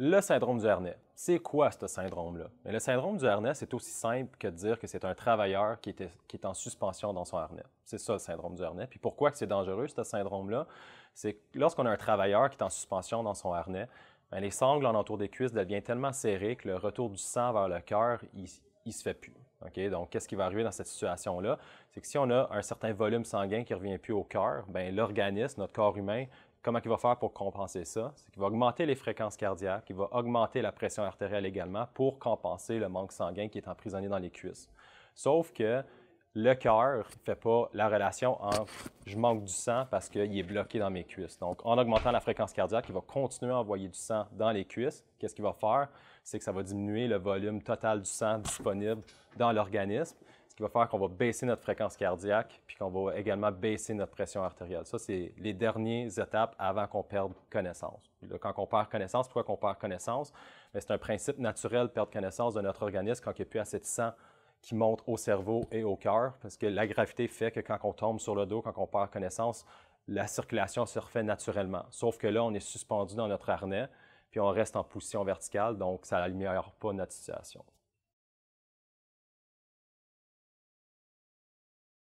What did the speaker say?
Le syndrome du harnais. C'est quoi ce syndrome-là? Le syndrome du harnais, c'est aussi simple que de dire que c'est un travailleur qui est en suspension dans son harnais. C'est ça le syndrome du harnais. Puis pourquoi c'est dangereux, ce syndrome-là? C'est que lorsqu'on a un travailleur qui est en suspension dans son harnais, bien, les sangles en entour des cuisses deviennent tellement serrées que le retour du sang vers le cœur, il se fait plus. Okay? Donc, qu'est-ce qui va arriver dans cette situation-là? C'est que si on a un certain volume sanguin qui ne revient plus au cœur, bien, l'organisme, notre corps humain, comment il va faire pour compenser ça? C'est qu'il va augmenter les fréquences cardiaques, il va augmenter la pression artérielle également pour compenser le manque sanguin qui est emprisonné dans les cuisses. Sauf que le cœur ne fait pas la relation entre je manque du sang parce qu'il est bloqué dans mes cuisses. Donc, en augmentant la fréquence cardiaque, il va continuer à envoyer du sang dans les cuisses. Qu'est-ce qu'il va faire? C'est que ça va diminuer le volume total du sang disponible dans l'organisme, ce qui va faire qu'on va baisser notre fréquence cardiaque puis qu'on va également baisser notre pression artérielle. Ça, c'est les dernières étapes avant qu'on perde connaissance. Puis là, quand on perd connaissance, pourquoi on perd connaissance? C'est un principe naturel de perdre connaissance de notre organisme quand il n'y a plus assez de sang qui monte au cerveau et au cœur, parce que la gravité fait que quand on tombe sur le dos, quand on perd connaissance, la circulation se refait naturellement. Sauf que là, on est suspendu dans notre harnais, puis on reste en position verticale, donc ça n'améliore pas notre situation.